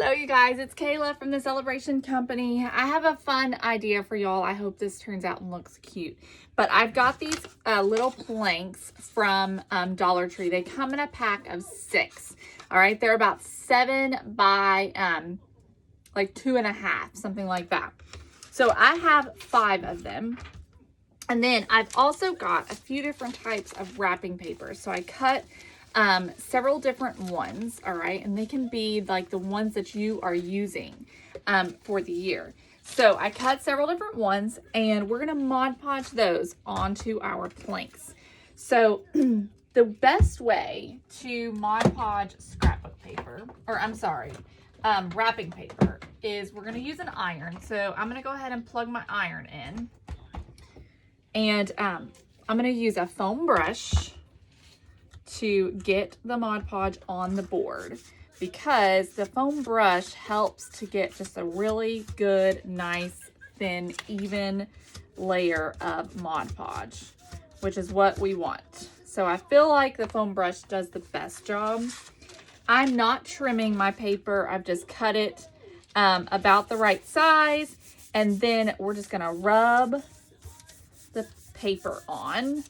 Hello you guys, it's Kayla from the Celebration Company. I have a fun idea for y'all. I hope this turns out and looks cute. But I've got these little planks from Dollar Tree. They come in a pack of 6. All right, they're about 7 by like 2.5, something like that. So I have 5 of them. And then I've also got a few different types of wrapping paper. So I cut several different ones, all right, and they can be like the ones that you are using for the year. So I cut several different ones, and we're gonna Mod Podge those onto our planks. So the best way to Mod Podge scrapbook paper, or I'm sorry, wrapping paper, is we're gonna use an iron. So I'm gonna go ahead and plug my iron in, and I'm gonna use a foam brush to get the Mod Podge on the board, because the foam brush helps to get just a really good, nice, thin, even layer of Mod Podge, which is what we want. So I feel like the foam brush does the best job. I'm not trimming my paper. I've just cut it about the right size, and then we're just gonna rub the paper on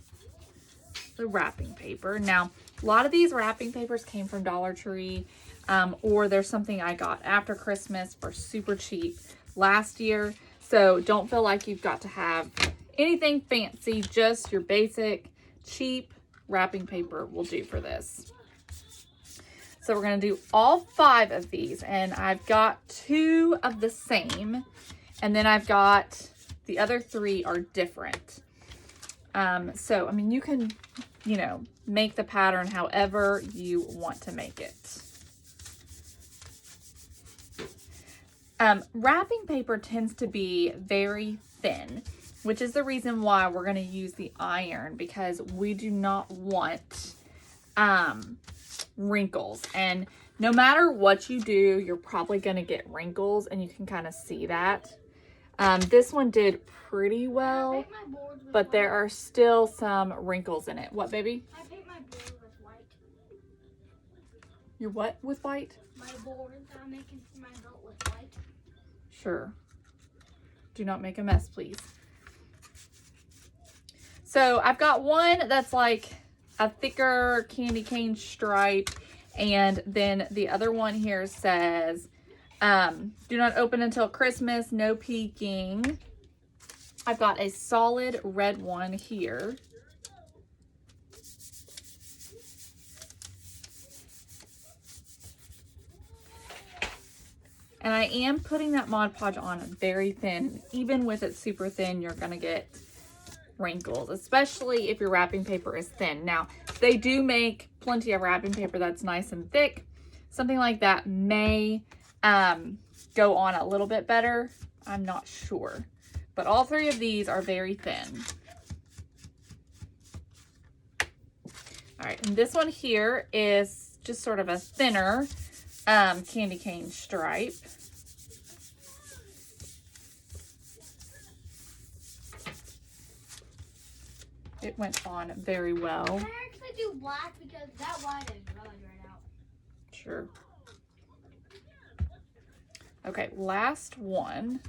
the wrapping paper. Now, a lot of these wrapping papers came from Dollar Tree, or there's something I got after Christmas for super cheap last year. So don't feel like you've got to have anything fancy, just your basic cheap wrapping paper will do for this. So we're gonna do all 5 of these, and I've got 2 of the same, and then I've got the other 3 are different. So, I mean, you can, you know, make the pattern however you want to make it. Wrapping paper tends to be very thin, which is the reason why we're going to use the iron, because we do not want wrinkles. And no matter what you do, you're probably going to get wrinkles, and you can kind of see that. This one did pretty well, but there are still some wrinkles in it. What, baby? I paint my board with white. Your what with white? My board that I'm making for my belt with white. Sure. Do not make a mess, please. So I've got one that's like a thicker candy cane stripe, and then the other one here says, do not open until Christmas, no peeking. I've got a solid red one here. And I am putting that Mod Podge on very thin. Even with it super thin, you're gonna get wrinkles, especially if your wrapping paper is thin. Now, they do make plenty of wrapping paper that's nice and thick. Something like that may go on a little bit better. I'm not sure. But all 3 of these are very thin. All right, and this one here is just sort of a thinner candy cane stripe. It went on very well. Can I actually do black, because that white is really dried out? Sure. Okay, last one.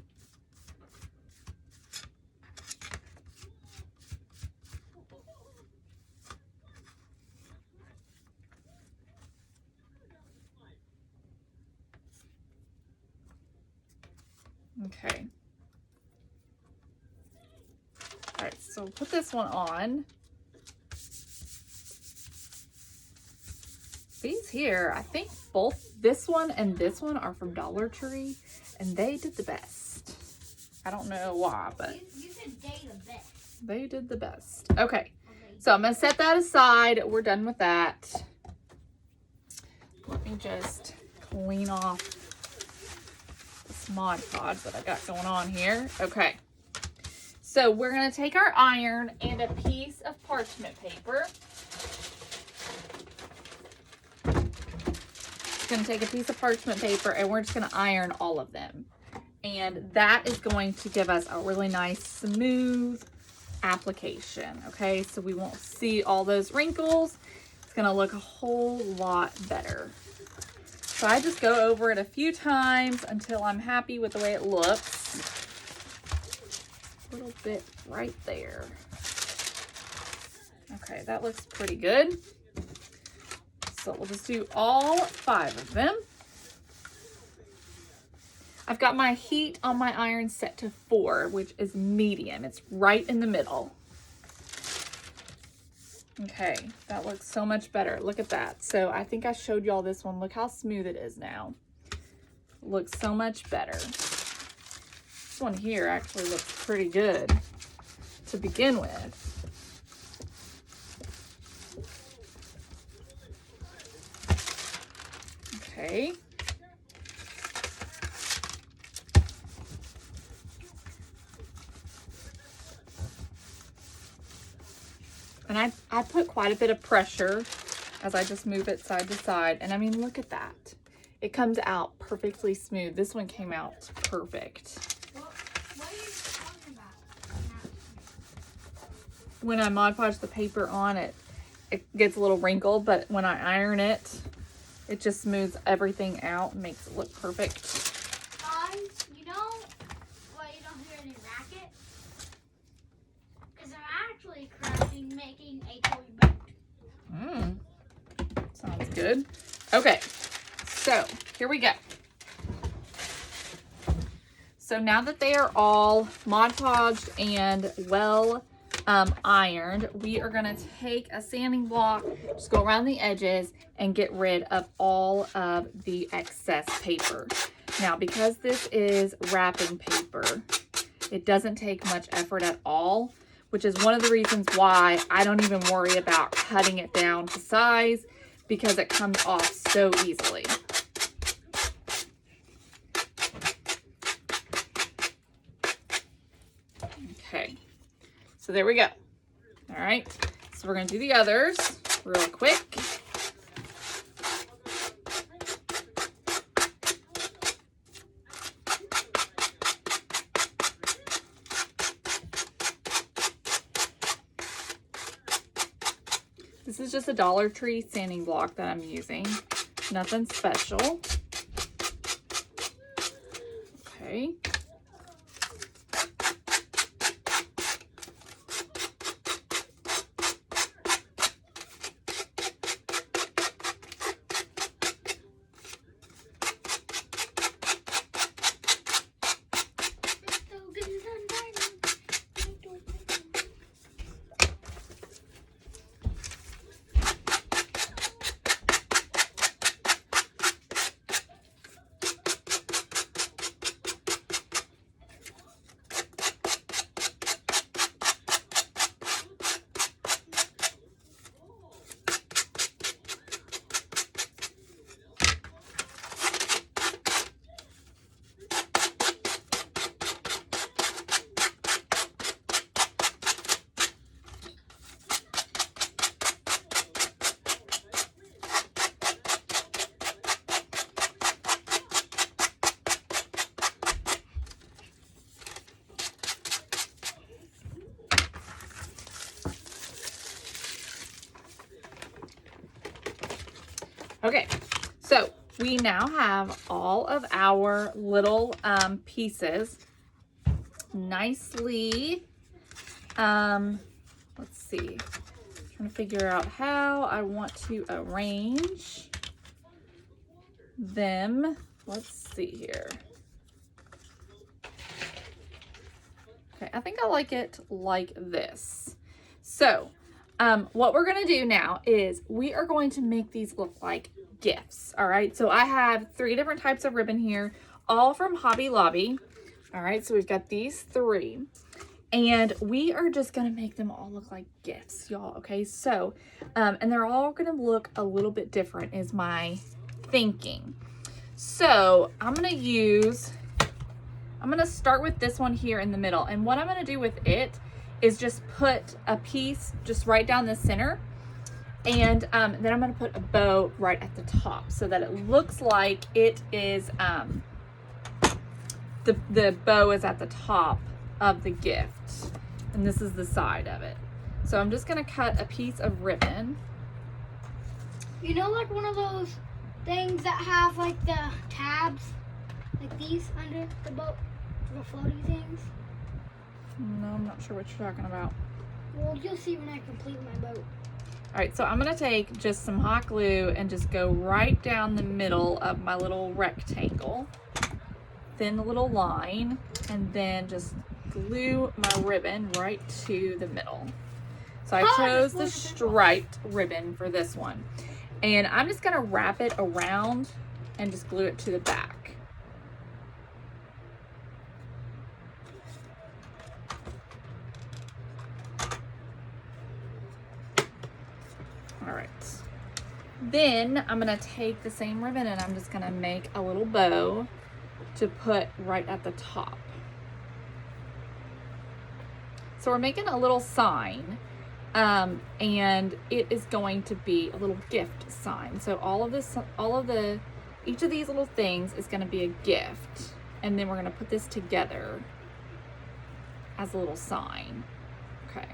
Okay. All right, so put this one on. These here, I think both this one and this one are from Dollar Tree, and they did the best. I don't know why, but You said they the best. they did the best. Okay, so I'm gonna set that aside. We're done with that. Let me just clean off this Mod Podge that I got going on here. Okay, so we're gonna take our iron and a piece of parchment paper. Going to take a piece of parchment paper, and we're just going to iron all of them, and that is going to give us a really nice smooth application. Okay, so we won't see all those wrinkles. It's going to look a whole lot better. So I just go over it a few times until I'm happy with the way it looks. A little bit right there. Okay, that looks pretty good. So we'll just do all 5 of them. I've got my heat on my iron set to 4, which is medium. It's right in the middle. Okay, that looks so much better. Look at that. So I think I showed y'all this one. Look how smooth it is now. Looks so much better. This one here actually looks pretty good to begin with. Okay. And I put quite a bit of pressure as I just move it side to side. And I mean, look at that. It comes out perfectly smooth. This one came out perfect. What are you talking about? When I Mod Podge the paper on it, it gets a little wrinkled, but when I iron it, it just smooths everything out and makes it look perfect. You know why you don't hear any racket? Because I'm actually crafting, making a toy boat. Sounds good. Okay, so here we go. So now that they are all Mod Podged and well ironed, we are gonna take a sanding block, just go around the edges and get rid of all of the excess paper. Now, because this is wrapping paper, it doesn't take much effort at all, which is one of the reasons why I don't even worry about cutting it down to size, because it comes off so easily. Okay, so there we go. All right, so we're gonna do the others real quick. This is just a Dollar Tree sanding block that I'm using. Nothing special. Okay. Okay, so we now have all of our little pieces nicely, let's see, trying to figure out how I want to arrange them. Let's see here. Okay, I think I like it like this. So what we're gonna do now is we are going to make these look like gifts. All right, so I have 3 different types of ribbon here, all from Hobby Lobby. All right, so we've got these 3, and we are just gonna make them all look like gifts, y'all. Okay, so and they're all gonna look a little bit different is my thinking. So I'm gonna start with this one here in the middle, and what I'm gonna do with it is just put a piece just right down the center, and then I'm gonna put a bow right at the top so that it looks like it is the bow is at the top of the gift, and this is the side of it. So I'm just gonna cut a piece of ribbon. You know, like one of those things that have like the tabs, like these under the boat, the floaty things. No, I'm not sure what you're talking about. Well, you'll see when I complete my boat. All right, so I'm gonna take just some hot glue and just go right down the middle of my little rectangle, thin little line, and then just glue my ribbon right to the middle. So I chose the striped ribbon for this one. And I'm just gonna wrap it around and just glue it to the back. All right. Then I'm gonna take the same ribbon and I'm just gonna make a little bow to put right at the top. So we're making a little sign, and it is going to be a little gift sign. So each of these little things is gonna be a gift, and then we're gonna put this together as a little sign. Okay.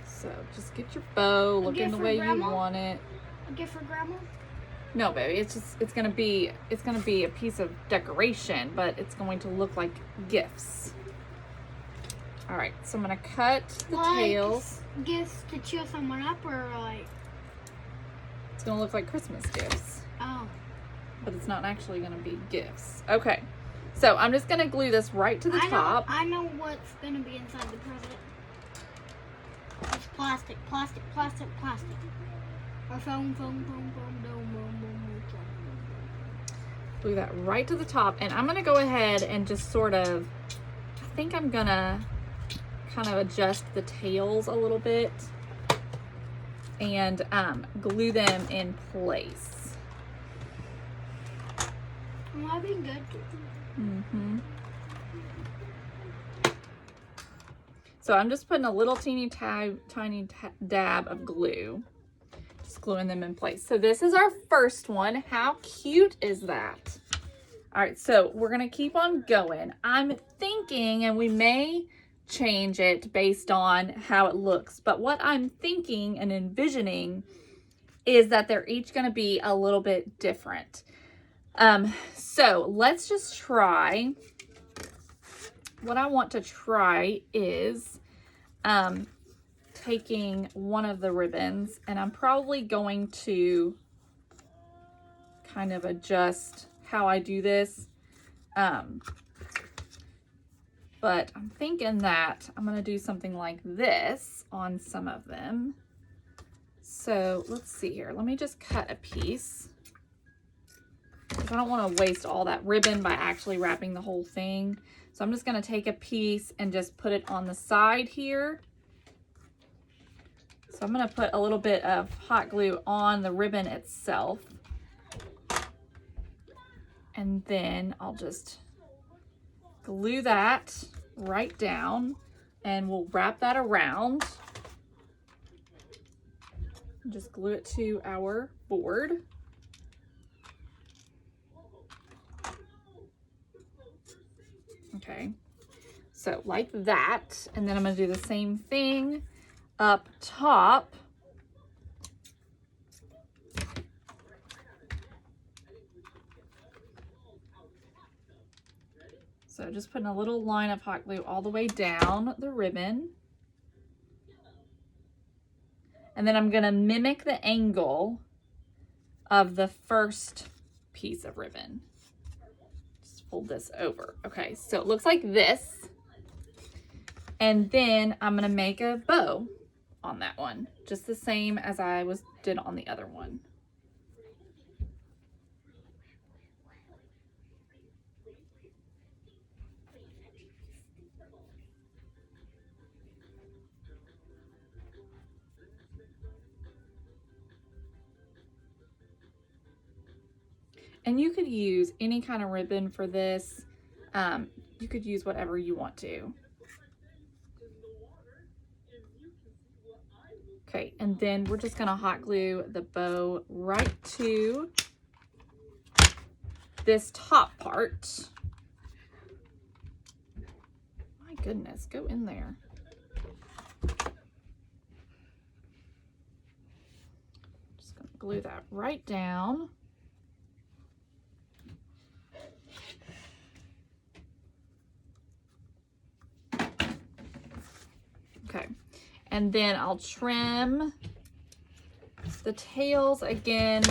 So just get your bow looking the way you want it. A gift for Grandma? No, baby, it's gonna be a piece of decoration, but it's going to look like gifts. All right, so I'm gonna cut the tails. Gifts to cheer someone up, or like? It's gonna look like Christmas gifts. Oh. But it's not actually gonna be gifts. Okay, so I'm just gonna glue this right to the top. I know what's gonna be inside the present. It's plastic, plastic, plastic, plastic. Or foam, foam, foam, foam, foam, foam, foam, foam. Glue that right to the top, and I'm gonna go ahead and just sort of, I think I'm gonna kind of adjust the tails a little bit and glue them in place. Am I being good? Mm-hmm. So I'm just putting a little tiny dab of glue, just gluing them in place. So this is our first one. How cute is that? All right, so we're gonna keep on going. I'm thinking, and we may change it based on how it looks, but what I'm thinking and envisioning is that they're each gonna be a little bit different. So let's just try. What I want to try is taking one of the ribbons, and I'm probably going to kind of adjust how I do this. But I'm thinking that I'm gonna do something like this on some of them. So let's see here. Let me just cut a piece, because I don't want to waste all that ribbon by actually wrapping the whole thing. So I'm just going to take a piece and just put it on the side here. So I'm going to put a little bit of hot glue on the ribbon itself. And then I'll just glue that right down, and we'll wrap that around. Just glue it to our board. Okay, so like that, and then I'm gonna do the same thing up top. So just putting a little line of hot glue all the way down the ribbon. And then I'm gonna mimic the angle of the first piece of ribbon. Fold this over. Okay, so it looks like this. And then I'm gonna make a bow on that one, just the same as I did on the other one. And you could use any kind of ribbon for this. You could use whatever you want to. Okay, and then we're just gonna hot glue the bow right to this top part. My goodness, go in there. Just gonna glue that right down. Okay, and then I'll trim the tails again.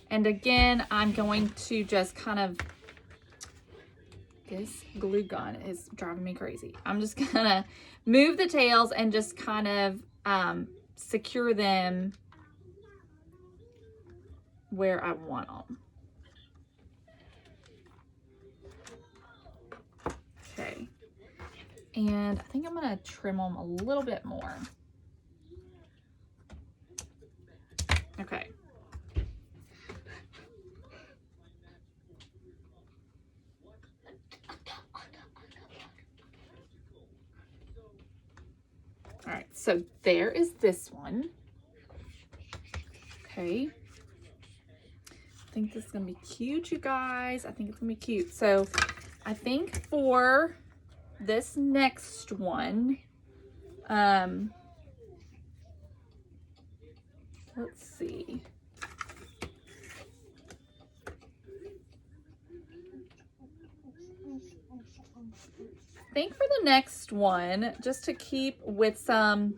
And again, I'm going to just kind of, this glue gun is driving me crazy. I'm just gonna move the tails and just kind of secure them where I want them. Okay, and I think I'm gonna trim them a little bit more. Okay. All right, so there is this one. Okay. I think this is gonna be cute, you guys. I think it's gonna be cute. So I think for this next one, let's see. I think for the next one, just to keep with some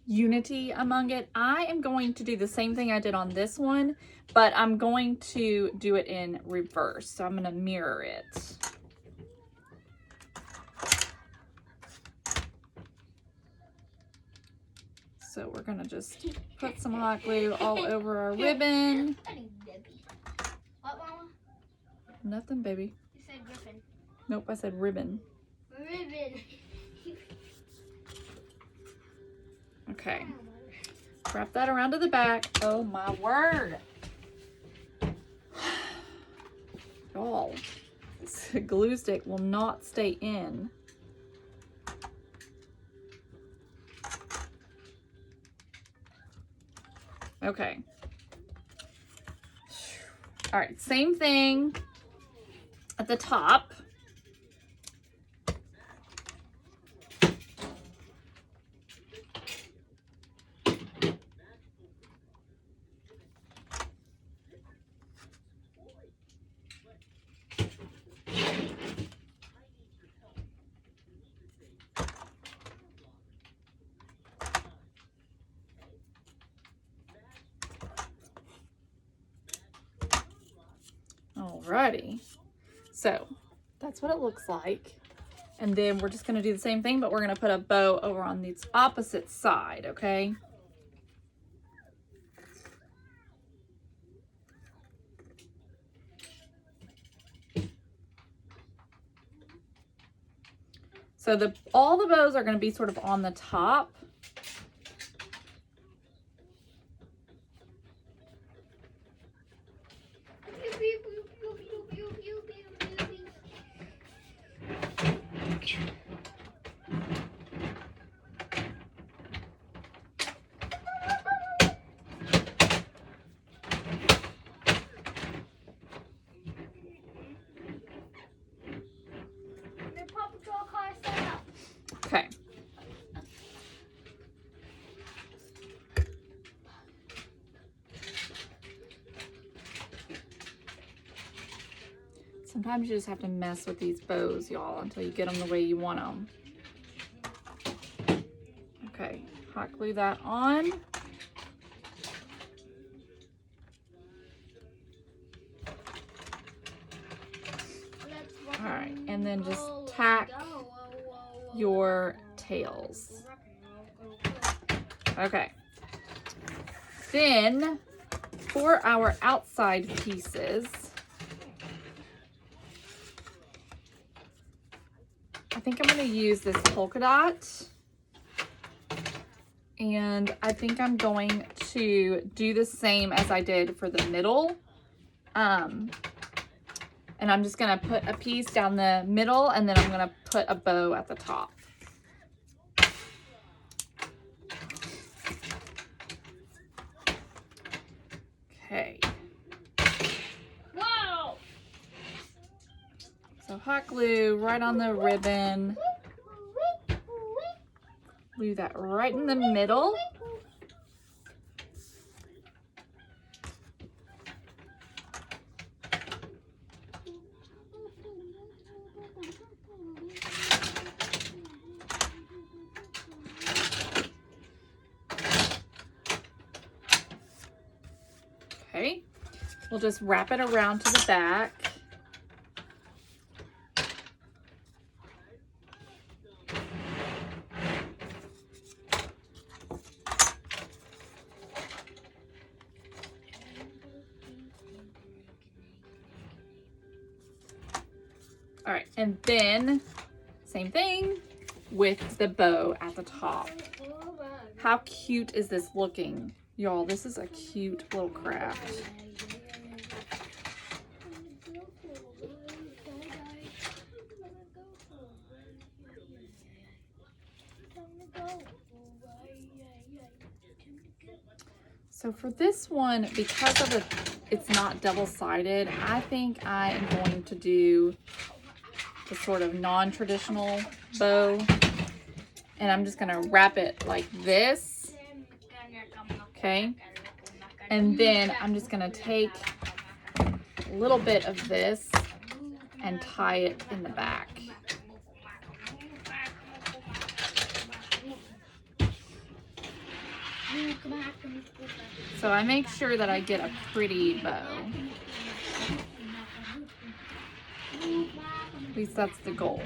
unity among it, I am going to do the same thing I did on this one, but I'm going to do it in reverse. So I'm going to mirror it. So we're going to just put some hot glue all over our ribbon. What, Mama? Nothing, baby. You said ribbon. Nope, I said ribbon. Ribbon. Okay. Wrap that around to the back. Oh my word. Y'all, this glue stick will not stay in. Okay. All right, same thing at the top. Alrighty, so that's what it looks like. And then we're just gonna do the same thing, but we're gonna put a bow over on the opposite side, okay? So all the bows are gonna be sort of on the top. Okay. Sometimes you just have to mess with these bows, y'all, until you get them the way you want them. Okay, hot glue that on. All right, and then just tack your tails. Okay. Then for our outside pieces, I think I'm going to use this polka dot. And I think I'm going to do the same as I did for the middle. And I'm just going to put a piece down the middle, and then I'm going to put a bow at the top. Okay. Wow! So hot glue right on the ribbon. Glue that right in the middle. we'll just wrap it around to the back. All right, and then same thing with the bow at the top. How cute is this looking? Y'all, this is a cute little craft. So for this one, because of it's not double-sided, I think I am going to do the sort of non-traditional bow. And I'm just gonna wrap it like this, okay? And then I'm just gonna take a little bit of this and tie it in the back. So I make sure that I get a pretty bow. At least that's the goal.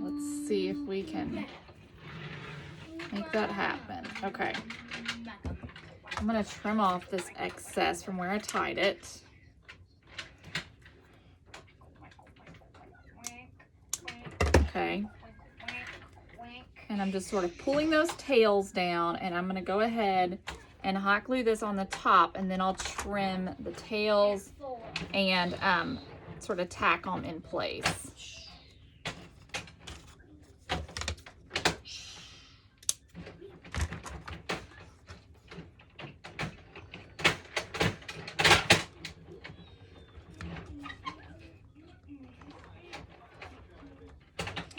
Let's see if we can make that happen. Okay. I'm gonna trim off this excess from where I tied it. Okay. And I'm just sort of pulling those tails down, and I'm gonna go ahead and hot glue this on the top, and then I'll trim the tails and sort of tack them in place.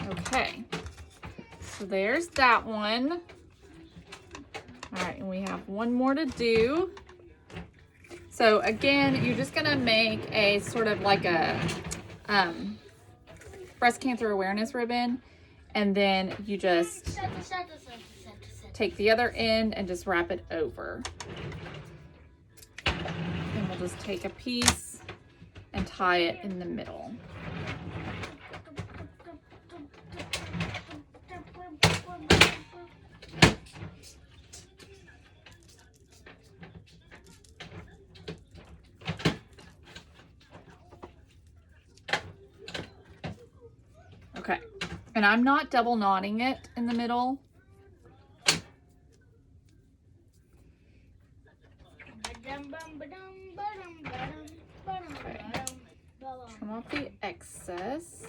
Okay, so there's that one. All right, and we have one more to do. So again, you're just gonna make a sort of like a breast cancer awareness ribbon, and then you just take the other end and just wrap it over. And we'll just take a piece and tie it in the middle. Okay, and I'm not double knotting it in the middle. Okay, trim off the excess.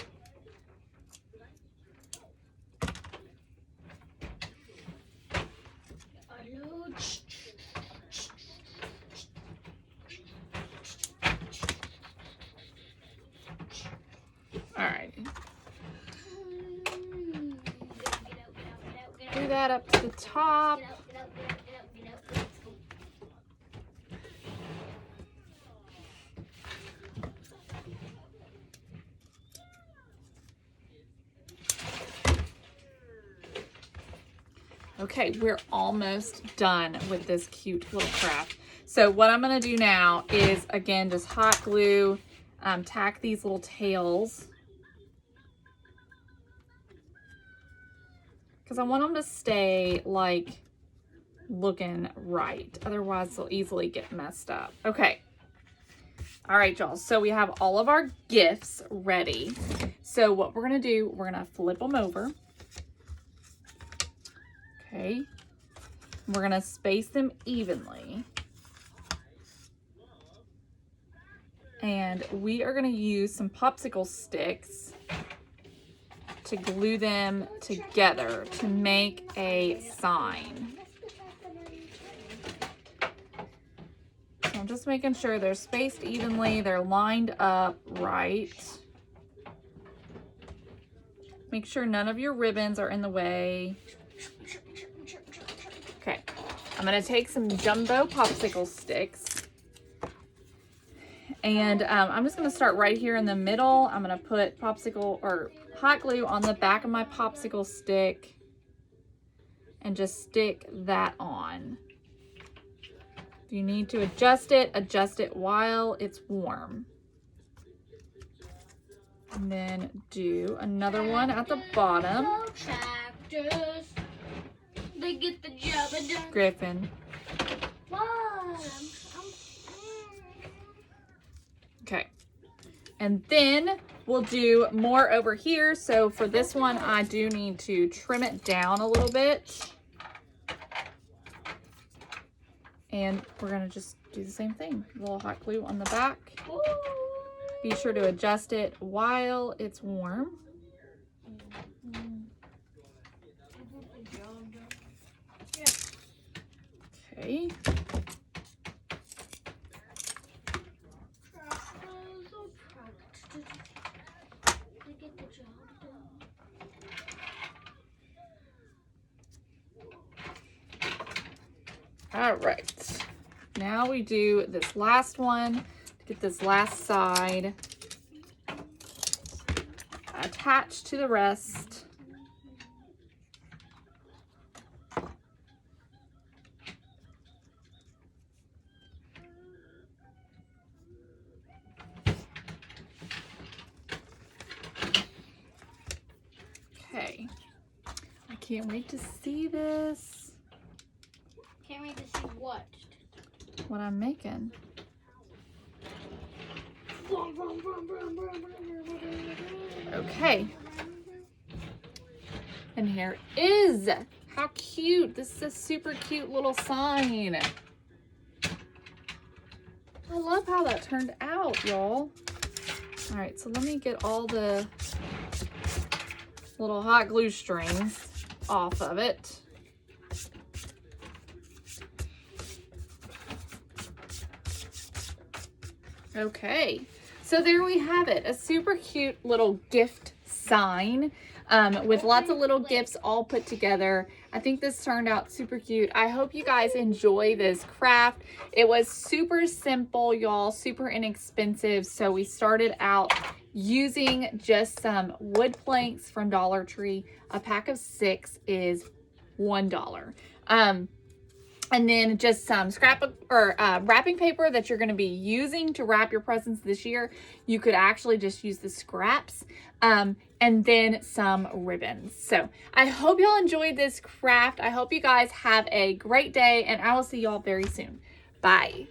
All right. Do that up to the top. Okay, we're almost done with this cute little craft. So what I'm gonna do now is, again, just hot glue, tack these little tails, because I want them to stay like looking right. Otherwise they'll easily get messed up. Okay. All right, y'all. So we have all of our gifts ready. So what we're gonna do, we're gonna flip them over. Okay. We're gonna space them evenly. And we are gonna use some popsicle sticks to glue them together to make a sign. So I'm just making sure they're spaced evenly, they're lined up right. Make sure none of your ribbons are in the way. Okay, I'm gonna take some jumbo popsicle sticks, and I'm just gonna start right here in the middle. I'm gonna put popsicle or hot glue on the back of my popsicle stick, and just stick that on. If you need to adjust it while it's warm. And then do another one at the bottom. Tractors, they get the job done. Griffin. What? Okay. And then we'll do more over here. So for this one, I do need to trim it down a little bit. And we're gonna just do the same thing. A little hot glue on the back. Ooh. Be sure to adjust it while it's warm. Okay. All right. Now we do this last one to get this last side attached to the rest. Okay. I can't wait to see this. Can't wait to see what? What I'm making. Okay. And here is, how cute. This is a super cute little sign. I love how that turned out, y'all. All right, so let me get all the little hot glue strings off of it. Okay, so there we have it, a super cute little gift sign with lots of little gifts all put together. I think this turned out super cute. I hope you guys enjoy this craft. It was super simple, y'all, super inexpensive. So we started out using just some wood planks from Dollar Tree. A pack of 6 is $1. And then just some scrapbook or wrapping paper that you're going to be using to wrap your presents this year. You could actually just use the scraps and then some ribbons. So I hope y'all enjoyed this craft. I hope you guys have a great day, and I will see y'all very soon. Bye.